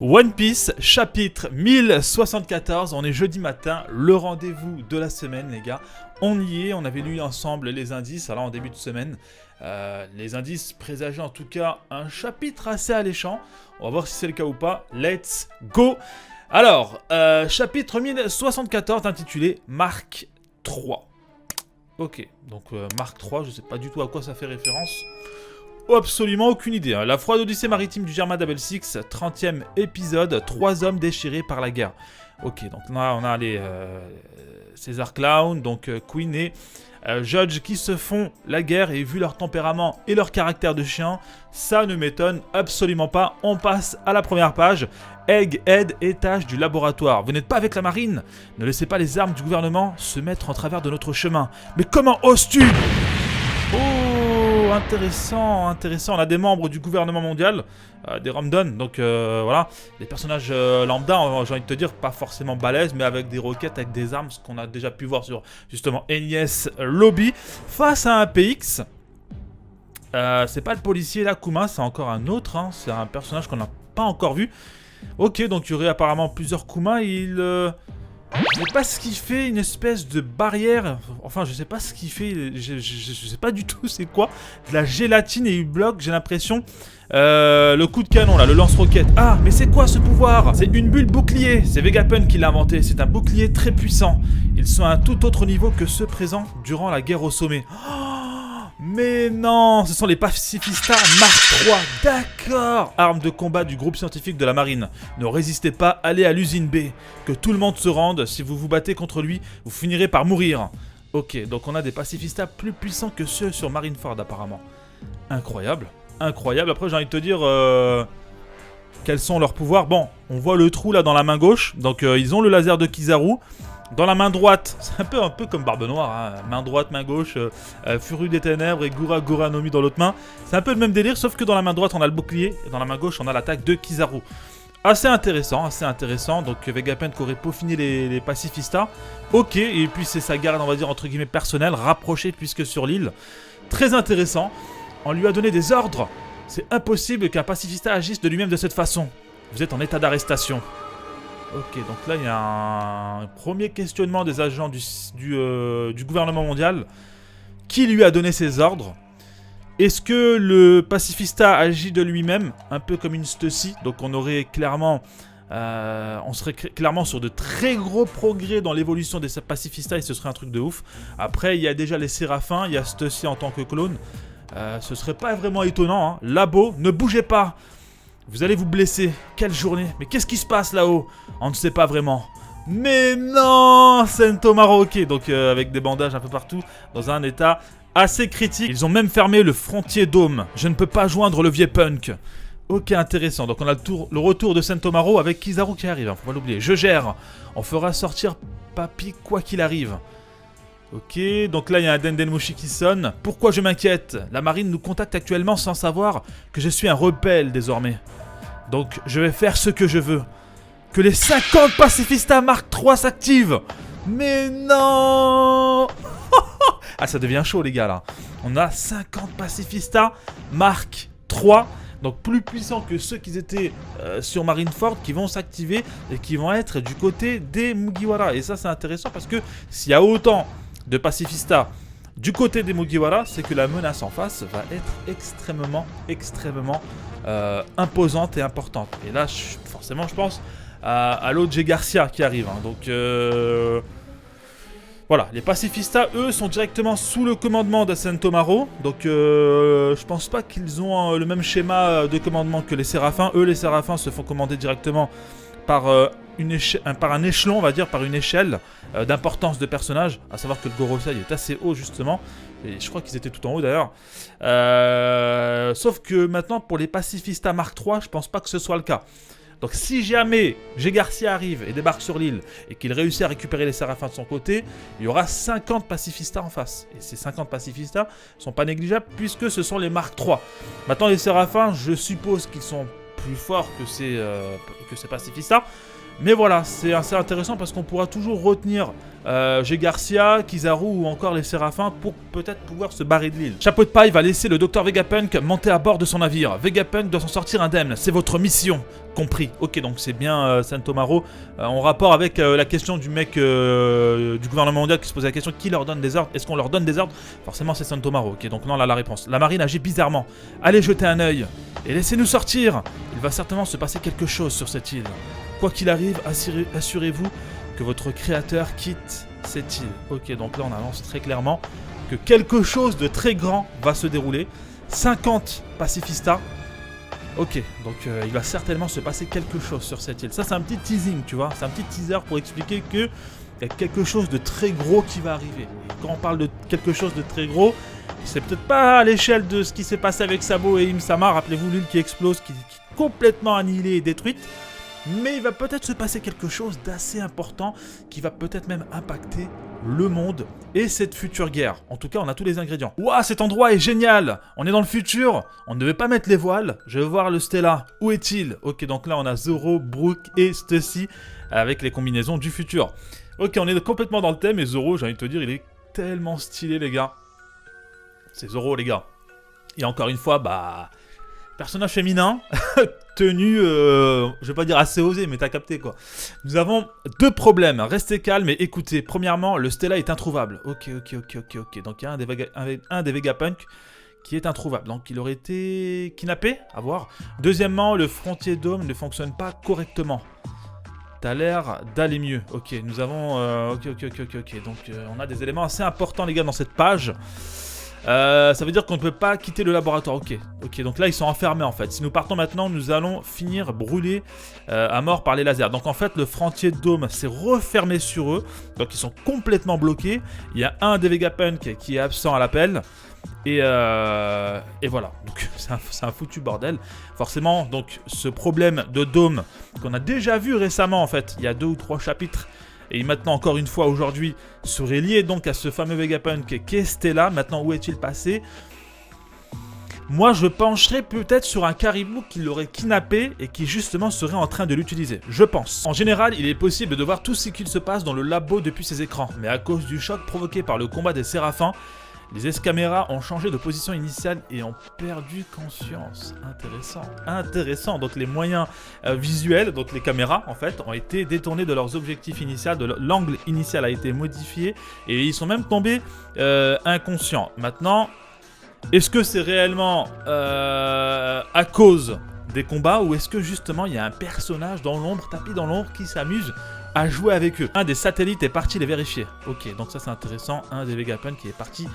One Piece, chapitre 1074, on est jeudi matin, le rendez-vous de la semaine les gars. On y est, on avait lu ensemble les indices, alors en début de semaine. Les indices présageaient en tout cas un chapitre assez alléchant. On va voir si c'est le cas ou pas. Let's go. Alors, chapitre 1074 intitulé Mark 3. Ok, donc Mark 3, je sais pas du tout à quoi ça fait référence. Absolument aucune idée. La froide odyssée maritime du Germain Double Six, 30e épisode, 3 hommes déchirés par la guerre. Ok, donc là on a les César Clown, donc Queen et Judge qui se font la guerre, et vu leur tempérament et leur caractère de chien, ça ne m'étonne absolument pas. On passe à la première page. Egg, Ed, étage du laboratoire. Vous n'êtes pas avec la marine? Ne laissez pas les armes du gouvernement se mettre en travers de notre chemin. Mais comment oses-tu? Oh, intéressant, intéressant. On a des membres du gouvernement mondial, des Romdon, donc voilà, des personnages lambda, j'ai envie de te dire, pas forcément balèzes, mais avec des roquettes, avec des armes, ce qu'on a déjà pu voir sur justement NES Lobby, face à un PX. C'est pas le policier là, Kuma, c'est encore un autre, hein, c'est un personnage qu'on n'a pas encore vu. Ok, donc il y aurait apparemment plusieurs Kuma, je sais pas ce qu'il fait, une espèce de barrière. Enfin, je sais pas ce qu'il fait. Je sais pas du tout c'est quoi. De la gélatine et il bloque, j'ai l'impression. Le coup de canon là, le lance-roquette. Ah, mais c'est quoi ce pouvoir? C'est une bulle bouclier. C'est Vegapunk qui l'a inventé. C'est un bouclier très puissant. Ils sont à un tout autre niveau que ceux présents durant la guerre au sommet. Oh, mais non, ce sont les pacifistas Mark III. D'accord. Armes de combat du groupe scientifique de la marine. Ne résistez pas, allez à l'usine B. Que tout le monde se rende. Si vous vous battez contre lui, vous finirez par mourir. Ok, donc on a des pacifistas plus puissants que ceux sur Marineford apparemment. Incroyable, incroyable. Après j'ai envie de te dire quels sont leurs pouvoirs. Bon, on voit le trou là dans la main gauche. Donc ils ont le laser de Kizaru. Dans la main droite, c'est un peu comme Barbe Noire, hein. Main droite, main gauche, Furu des Ténèbres et Gura Nomi dans l'autre main. C'est un peu le même délire, sauf que dans la main droite on a le bouclier, et dans la main gauche on a l'attaque de Kizaru. Assez intéressant, assez intéressant. Donc Vegapunk aurait peaufiné les pacifistas. Ok, et puis c'est sa garde, on va dire, entre guillemets personnelle, rapprochée puisque sur l'île. Très intéressant. On lui a donné des ordres. C'est impossible qu'un pacifista agisse de lui-même de cette façon. Vous êtes en état d'arrestation. Ok, donc là il y a un premier questionnement des agents du gouvernement mondial. Qui lui a donné ses ordres? Est-ce que le pacifista agit de lui-même, un peu comme une Stussy? Donc on aurait clairement, on serait clairement sur de très gros progrès dans l'évolution des pacifistas et ce serait un truc de ouf. Après il y a déjà les Séraphins, il y a Stussy en tant que clone. Ce serait pas vraiment étonnant, hein. Labo, ne bougez pas. Vous allez vous blesser. Quelle journée. Mais qu'est-ce qui se passe là-haut? On ne sait pas vraiment. Mais non, Sentomaru, ok. Donc avec des bandages un peu partout, dans un état assez critique. Ils ont même fermé le Frontier Dome. Je ne peux pas joindre le Viepunk. Ok, intéressant. Donc on a le retour de Sentomaru avec Kizaru qui arrive, hein, faut pas l'oublier. Je gère. On fera sortir Papy quoi qu'il arrive. Ok, donc là il y a un Dendenmushi qui sonne. Pourquoi je m'inquiète? La marine nous contacte actuellement sans savoir que je suis un rebelle désormais. Donc je vais faire ce que je veux. Que les 50 pacifistas Mark III s'activent. Mais non. Ah, ça devient chaud les gars là. On a 50 pacifistas Mark III. Donc plus puissants que ceux qui étaient sur Marineford, qui vont s'activer et qui vont être du côté des Mugiwara. Et ça c'est intéressant parce que s'il y a autant de pacifistas du côté des Mugiwara, c'est que la menace en face va être extrêmement imposante et importante. Et là, forcément, je pense à l'autre J. Garcia qui arrive. Hein. Donc, voilà, les pacifistas, eux, sont directement sous le commandement de Sentomaru. Donc, je pense pas qu'ils ont le même schéma de commandement que les Séraphins. Eux, les Séraphins se font commander directement par un échelon, on va dire, par une échelle d'importance de personnage, à savoir que le Gorosei est assez haut justement, et je crois qu'ils étaient tout en haut d'ailleurs. Sauf que maintenant, pour les pacifistas Mark III, je pense pas que ce soit le cas. Donc si jamais J. Garcia arrive et débarque sur l'île et qu'il réussit à récupérer les Séraphins de son côté, il y aura 50 pacifistas en face. Et ces 50 pacifistas sont pas négligeables puisque ce sont les Mark III. Maintenant les Séraphins, je suppose qu'ils sont plus forts que ces pacifistas. Mais voilà, c'est assez intéressant parce qu'on pourra toujours retenir J. Garcia, Kizaru ou encore les Séraphins pour peut-être pouvoir se barrer de l'île. Chapeau de paille va laisser le docteur Vegapunk monter à bord de son navire. Vegapunk doit s'en sortir indemne, c'est votre mission. compris. Ok, donc c'est bien Santomaro en rapport avec la question du mec du gouvernement mondial qui se posait la question qui leur donne des ordres. Est-ce qu'on leur donne des ordres? Forcément, c'est Santomaro. Ok, donc non, là la réponse. La marine agit bizarrement. Allez jeter un œil et laissez-nous sortir. Il va certainement se passer quelque chose sur cette île. Quoi qu'il arrive, assurez-vous que votre créateur quitte cette île. Ok, donc là on annonce très clairement que quelque chose de très grand va se dérouler. 50 pacifistas. Ok, donc il va certainement se passer quelque chose sur cette île. Ça, c'est un petit teasing, tu vois. C'est un petit teaser pour expliquer qu'il y a quelque chose de très gros qui va arriver. Et quand on parle de quelque chose de très gros, c'est peut-être pas à l'échelle de ce qui s'est passé avec Sabo et Im-sama. Rappelez-vous l'île qui explose, qui est complètement annihilée et détruite. Mais il va peut-être se passer quelque chose d'assez important qui va peut-être même impacter le monde et cette future guerre. En tout cas, on a tous les ingrédients. Ouah, cet endroit est génial! On est dans le futur. On ne devait pas mettre les voiles. Je veux voir le Stella. Où est-il? Ok, donc là, on a Zoro, Brook et Stussy avec les combinaisons du futur. Ok, on est complètement dans le thème et Zoro, j'ai envie de te dire, il est tellement stylé, les gars. C'est Zoro, les gars. Et encore une fois, bah... personnage féminin, tenue, je vais pas dire assez osé, mais t'as capté quoi. Nous avons deux problèmes, restez calme et écoutez. Premièrement, le Stella est introuvable. Ok. Donc il y a un des Vegapunk qui est introuvable. Donc il aurait été kidnappé, à voir. Deuxièmement, le Frontier Dome ne fonctionne pas correctement. T'as l'air d'aller mieux. Ok, nous avons... Ok. Donc on a des éléments assez importants les gars dans cette page. Ça veut dire qu'on ne peut pas quitter le laboratoire. Ok, donc là ils sont enfermés en fait. Si nous partons maintenant, nous allons finir brûlés à mort par les lasers. Donc en fait le Frontier Dome s'est refermé sur eux. Donc ils sont complètement bloqués. Il y a un des Vegapunk qui est absent à l'appel. Et voilà, donc c'est un foutu bordel. Forcément, donc ce problème de dôme qu'on a déjà vu récemment en fait, il y a 2 ou 3 chapitres. Et maintenant, encore une fois, aujourd'hui, serait lié donc à ce fameux Vegapunk qui est Stella. Maintenant, où est-il passé? Moi, je pencherais peut-être sur un caribou qui l'aurait kidnappé et qui justement serait en train de l'utiliser. Je pense. En général, il est possible de voir tout ce qu'il se passe dans le labo depuis ses écrans. Mais à cause du choc provoqué par le combat des Séraphins, les escaméras ont changé de position initiale et ont perdu conscience. Intéressant. Donc les moyens visuels, donc les caméras en fait, ont été détournés de leurs objectifs initiaux. L'angle initial a été modifié et ils sont même tombés inconscients. Maintenant, est-ce que c'est réellement à cause des combats ou est-ce que justement il y a un personnage dans l'ombre, tapis dans l'ombre, qui s'amuse à jouer avec eux? Un des satellites est parti les vérifier. Ok, donc ça c'est intéressant. Un des Vegapunk qui est parti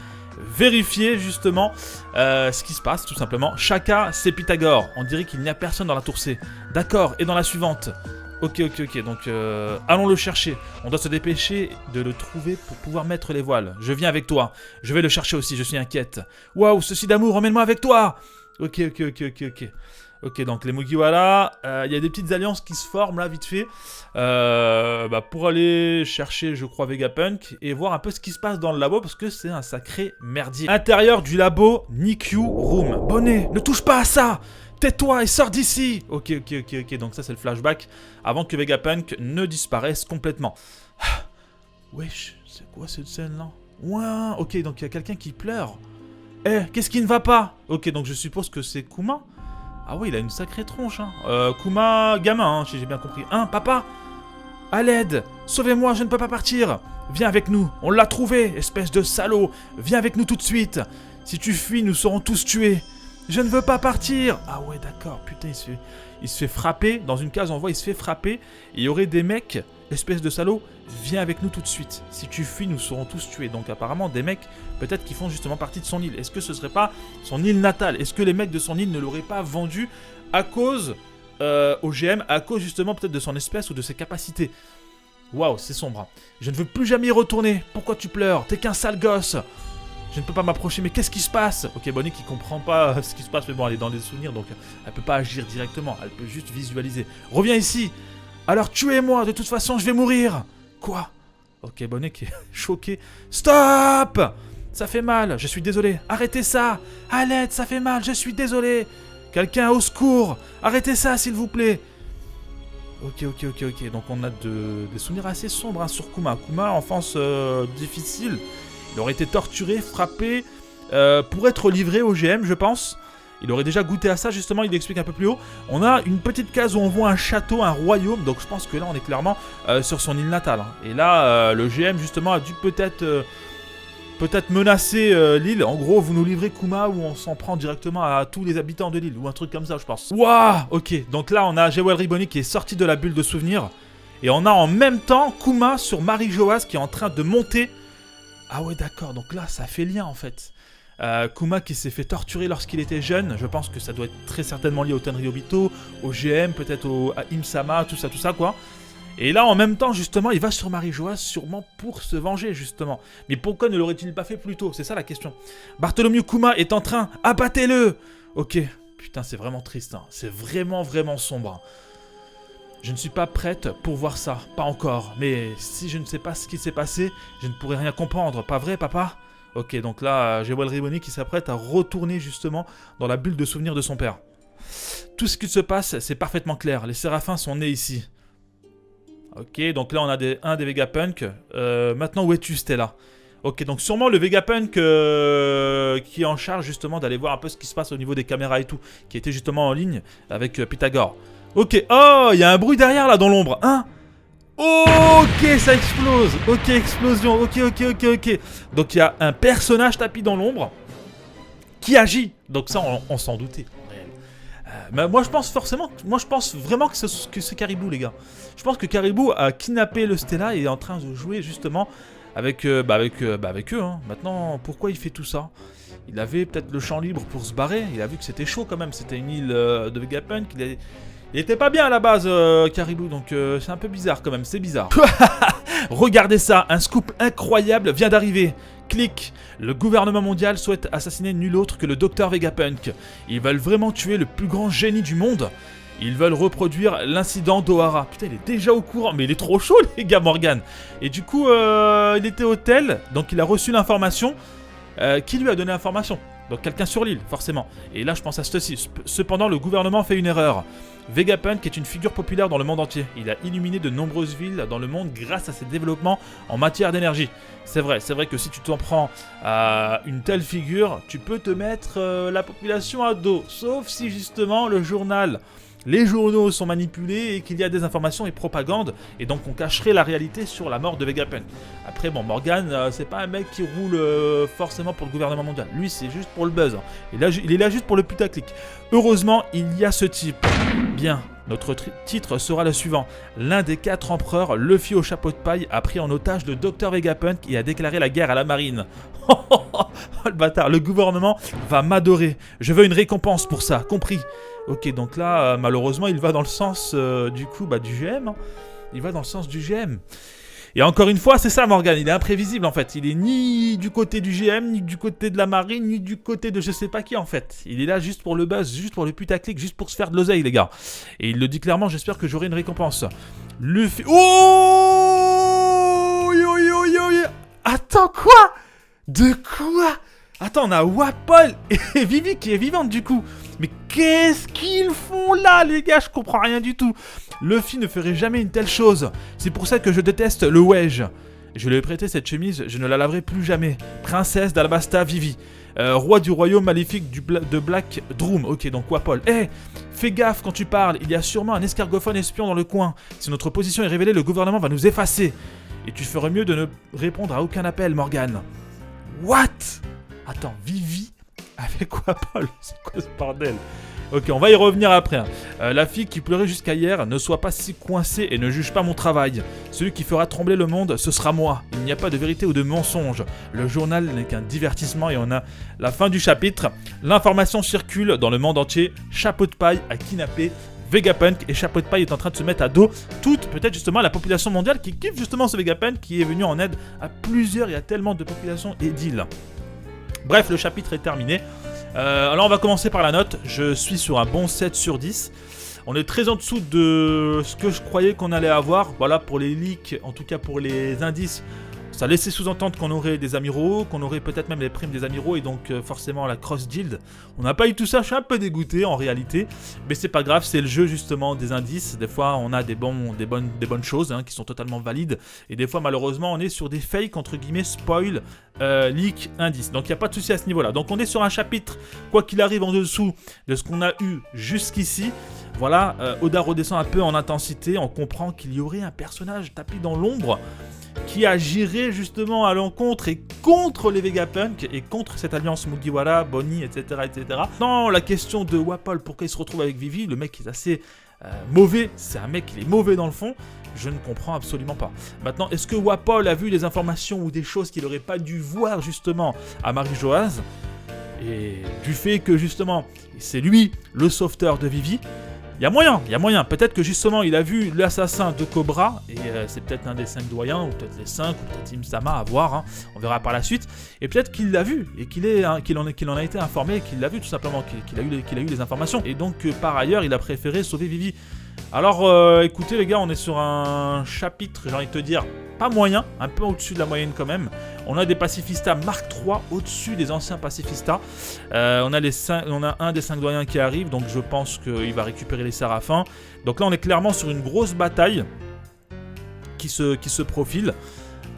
vérifier justement ce qui se passe tout simplement. Shaka, c'est Pythagore. On dirait qu'il n'y a personne dans la tour C. D'accord, et dans la suivante? Ok. Donc allons le chercher. On doit se dépêcher de le trouver pour pouvoir mettre les voiles. Je viens avec toi. Je vais le chercher aussi, je suis inquiète. Waouh, ceci d'amour, emmène-moi avec toi. Ok. Ok, donc les Mugiwara, il y a des petites alliances qui se forment là, vite fait, pour aller chercher, je crois, Vegapunk et voir un peu ce qui se passe dans le labo parce que c'est un sacré merdier. Intérieur du labo, Nikyu Room. Bonnet, ne touche pas à ça! Tais-toi et sors d'ici! Ok, donc ça c'est le flashback avant que Vegapunk ne disparaisse complètement. Wesh, c'est quoi cette scène-là? Ouah, ok, donc il y a quelqu'un qui pleure. Qu'est-ce qui ne va pas? Ok, donc je suppose que c'est Kuma. Ah oui, il a une sacrée tronche, hein. Kuma gamin, hein, si j'ai bien compris. Hein, papa? À l'aide! Sauvez-moi, je ne peux pas partir! Viens avec nous, on l'a trouvé, espèce de salaud! Viens avec nous tout de suite! Si tu fuis, nous serons tous tués! Je ne veux pas partir! Ah ouais, d'accord, putain, il se fait frapper. Dans une case, on voit, il se fait frapper. Et il y aurait des mecs, espèce de salaud, viens avec nous tout de suite. Si tu fuis, nous serons tous tués. Donc apparemment, des mecs, peut-être qui font justement partie de son île. Est-ce que ce serait pas son île natale? Est-ce que les mecs de son île ne l'auraient pas vendu à cause au GM, à cause justement peut-être de son espèce ou de ses capacités? Waouh, c'est sombre. Hein. Je ne veux plus jamais y retourner. Pourquoi tu pleures? T'es qu'un sale gosse. Je ne peux pas m'approcher, mais qu'est-ce qui se passe? Ok, Bonnie qui comprend pas ce qui se passe, mais bon, elle est dans les souvenirs, donc elle peut pas agir directement, elle peut juste visualiser. Reviens ici! Alors tuez-moi, de toute façon, je vais mourir! Quoi? Ok, Bonnie qui est choquée. Stop! Ça fait mal, je suis désolé. Arrêtez ça! À l'aide, ça fait mal, je suis désolé! Quelqu'un au secours! Arrêtez ça, s'il vous plaît! Ok. Donc on a des souvenirs assez sombres hein, sur Kuma. Kuma, enfance difficile. Il aurait été torturé, frappé, pour être livré au GM, je pense. Il aurait déjà goûté à ça, justement, il explique un peu plus haut. On a une petite case où on voit un château, un royaume, donc je pense que là on est clairement sur son île natale. Hein. Et là, le GM justement a dû peut-être menacer l'île. En gros, vous nous livrez Kuma ou on s'en prend directement à tous les habitants de l'île, ou un truc comme ça, je pense. Waouh. Ok, donc là on a Jewel Ribboni qui est sorti de la bulle de souvenir. Et on a en même temps Kuma sur Marie-Joas qui est en train de monter. Ah ouais, d'accord, donc là ça fait lien en fait. Kuma qui s'est fait torturer lorsqu'il était jeune, je pense que ça doit être très certainement lié au Tenryobito, au GM, peut-être à Im-sama, tout ça quoi. Et là en même temps justement il va sur Marie-Joas sûrement pour se venger justement. Mais pourquoi ne l'aurait-il pas fait plus tôt? C'est ça la question. Bartholomew Kuma est en train, abattez-le. Ok, putain c'est vraiment triste, hein. C'est vraiment sombre. Je ne suis pas prête pour voir ça, pas encore. Mais si je ne sais pas ce qui s'est passé, je ne pourrai rien comprendre, pas vrai papa? Ok, donc là, Jewel Ribboni qui s'apprête à retourner justement dans la bulle de souvenirs de son père. Tout ce qui se passe, c'est parfaitement clair. Les Séraphins sont nés ici. Ok, donc là on a un des Vegapunk. Maintenant, où es-tu, Stella? Ok, donc sûrement le Vegapunk qui est en charge justement d'aller voir un peu ce qui se passe au niveau des caméras et tout, qui était justement en ligne avec Pythagore. Ok, oh, il y a un bruit derrière là dans l'ombre, hein? Ok, ça explose. Ok, explosion. Ok. Donc il y a un personnage tapis dans l'ombre qui agit. Donc ça, on s'en doutait. Mais moi je pense vraiment que c'est Caribou, les gars. Je pense que Caribou a kidnappé le Stella et est en train de jouer justement avec eux. Hein. Maintenant, pourquoi il fait tout ça? Il avait peut-être le champ libre pour se barrer. Il a vu que c'était chaud quand même. C'était une île de Vegapunk. Il était pas bien à la base, Caribou, donc c'est un peu bizarre quand même, c'est bizarre. Regardez ça, un scoop incroyable vient d'arriver. Clic, le gouvernement mondial souhaite assassiner nul autre que le docteur Vegapunk. Ils veulent vraiment tuer le plus grand génie du monde. Ils veulent reproduire l'incident d'Ohara. Putain, il est déjà au courant, mais il est trop chaud les gars, Morgan. Et du coup, il était au tel, donc il a reçu l'information. Qui lui a donné l'information? Donc quelqu'un sur l'île, forcément. Et là, je pense à ceci. Cependant, le gouvernement fait une erreur. Vegapunk est une figure populaire dans le monde entier. Il a illuminé de nombreuses villes dans le monde grâce à ses développements en matière d'énergie. C'est vrai que si tu t'en prends à une telle figure, tu peux te mettre la population à dos. Sauf si justement les journaux sont manipulés et qu'il y a des informations et propagande, et donc on cacherait la réalité sur la mort de Vegapunk. Après, bon, Morgan, c'est pas un mec qui roule forcément pour le gouvernement mondial. Lui, c'est juste pour le buzz. Hein. Et là, il est là juste pour le putaclic. Heureusement, il y a ce type. Bien, notre titre sera le suivant. L'un des 4 empereurs, Luffy au chapeau de paille, a pris en otage le docteur Vegapunk et a déclaré la guerre à la marine. Oh le bâtard, le gouvernement va m'adorer. Je veux une récompense pour ça, compris? Ok, donc là, malheureusement, il va dans le sens du GM. Hein. Il va dans le sens du GM. Et encore une fois, c'est ça Morgan, il est imprévisible en fait. Il est ni du côté du GM, ni du côté de la marine, ni du côté de je sais pas qui en fait. Il est là juste pour le buzz, juste pour le putaclic, juste pour se faire de l'oseille les gars. Et il le dit clairement, j'espère que j'aurai une récompense. Luffy... Oh yo. Attends, quoi? De quoi? Attends, on a Wapol et Vivi qui est vivante du coup. Mais qu'est-ce qu'ils font là, les gars? Je comprends rien du tout. Luffy ne ferait jamais une telle chose. C'est pour ça que je déteste le Wedge. Je lui ai prêté cette chemise, je ne la laverai plus jamais. Princesse d'Alabasta Vivi. Roi du royaume maléfique de Black Drum. Ok, donc Wapol. Fais gaffe quand tu parles. Il y a sûrement un escargophone espion dans le coin. Si notre position est révélée, le gouvernement va nous effacer. Et tu ferais mieux de ne répondre à aucun appel, Morgan. What? Attends, Vivi avec Wapol, c'est quoi ce bordel? Ok, on va y revenir après. Hein. La fille qui pleurait jusqu'à hier, ne sois pas si coincée et ne juge pas mon travail. Celui qui fera trembler le monde, ce sera moi. Il n'y a pas de vérité ou de mensonge. Le journal n'est qu'un divertissement et on a la fin du chapitre. L'information circule dans le monde entier. Chapeau de paille a kidnappé Vegapunk et Chapeau de paille est en train de se mettre à dos toute, peut-être justement, la population mondiale qui kiffe justement ce Vegapunk qui est venu en aide à plusieurs, il y a tellement de populations et d'îles. Bref, le chapitre est terminé. Alors on va commencer par la note. Je suis sur un bon 7 sur 10. On est très en dessous de ce que je croyais qu'on allait avoir. Voilà, pour les leaks, en tout cas pour les indices, Ça laissait sous-entendre qu'on aurait des amiraux, qu'on aurait peut-être même les primes des amiraux et donc forcément la cross guild. On n'a pas eu tout ça, je suis un peu dégoûté en réalité. Mais c'est pas grave, c'est le jeu justement des indices. Des fois on a des bonnes choses hein, qui sont totalement valides. Et des fois malheureusement on est sur des fakes entre guillemets spoil, leak, indices. Donc il n'y a pas de souci à ce niveau-là. Donc on est sur un chapitre, quoi qu'il arrive en dessous de ce qu'on a eu jusqu'ici. Voilà, Oda redescend un peu en intensité. On comprend qu'il y aurait un personnage tapis dans l'ombre qui agirait justement à l'encontre et contre les Vegapunk et contre cette alliance Mugiwara, Bonnie, etc. etc. Dans la question de Wapol, pourquoi il se retrouve avec Vivi, le mec est assez mauvais, c'est un mec qui est mauvais dans le fond, je ne comprends absolument pas. Maintenant, est-ce que Wapol a vu des informations ou des choses qu'il n'aurait pas dû voir justement à Marie-Joase? Et du fait que justement, c'est lui le sauveteur de Vivi, il y a moyen. Peut-être que justement, il a vu l'assassin de Cobra, et c'est peut-être un des 5 doyens, ou peut-être les 5, ou peut-être Im-sama, à voir, hein, on verra par la suite. Et peut-être qu'il l'a vu, et qu'il en a été informé, qu'il l'a vu tout simplement, qu'il a eu les informations. Et donc, par ailleurs, il a préféré sauver Vivi. Alors, écoutez les gars, on est sur un chapitre, j'ai envie de te dire, pas moyen, un peu au-dessus de la moyenne quand même. On a des pacifistas Mark III au-dessus des anciens pacifistas. On a un des 5 doyens qui arrive, donc je pense qu'il va récupérer les séraphins. Donc là, on est clairement sur une grosse bataille qui se profile.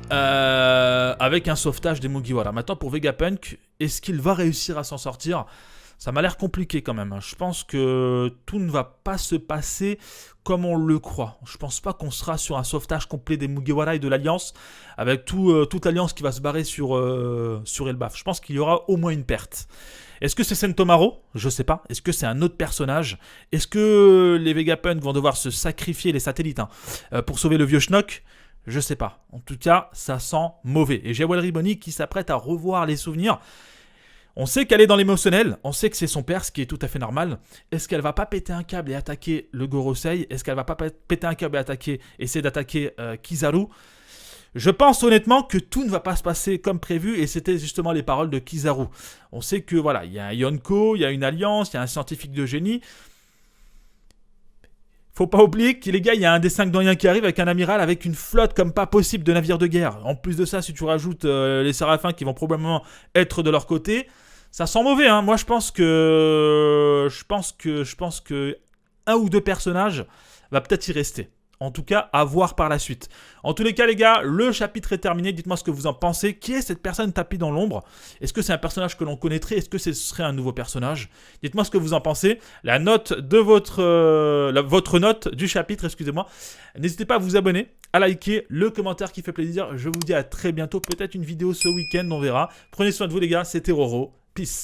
Avec un sauvetage des Mugiwara. Maintenant, pour Vegapunk, est-ce qu'il va réussir à s'en sortir ? Ça m'a l'air compliqué quand même. Je pense que tout ne va pas se passer comme on le croit. Je pense pas qu'on sera sur un sauvetage complet des Mugiwara et de l'Alliance, avec toute l'Alliance qui va se barrer sur Elbaf. Je pense qu'il y aura au moins une perte. Est-ce que c'est Sentomaro ? Je sais pas. Est-ce que c'est un autre personnage ? Est-ce que les Vegapunk vont devoir se sacrifier, les satellites, pour sauver le vieux Schnock ? Je sais pas. En tout cas, ça sent mauvais. Et Jawel Bonnie qui s'apprête à revoir les souvenirs. On sait qu'elle est dans l'émotionnel, on sait que c'est son père, ce qui est tout à fait normal. Est-ce qu'elle va pas péter un câble et attaquer le Gorosei ? Est-ce qu'elle va pas péter un câble et essayer d'attaquer Kizaru ? Je pense honnêtement que tout ne va pas se passer comme prévu et c'était justement les paroles de Kizaru. On sait que voilà, il y a un Yonko, il y a une alliance, il y a un scientifique de génie. Faut pas oublier que les gars, il y a un des 5 doyens qui arrive avec un amiral avec une flotte comme pas possible de navires de guerre. En plus de ça, si tu rajoutes les séraphins qui vont probablement être de leur côté, ça sent mauvais, hein. Moi, je pense que un ou deux personnages va peut-être y rester. En tout cas, à voir par la suite. En tous les cas, les gars, le chapitre est terminé. Dites-moi ce que vous en pensez. Qui est cette personne tapie dans l'ombre ? Est-ce que c'est un personnage que l'on connaîtrait ? Est-ce que ce serait un nouveau personnage ? Dites-moi ce que vous en pensez. La note de votre note du chapitre, excusez-moi. N'hésitez pas à vous abonner, à liker, le commentaire qui fait plaisir. Je vous dis à très bientôt. Peut-être une vidéo ce week-end, on verra. Prenez soin de vous, les gars. C'était Roro. Peace.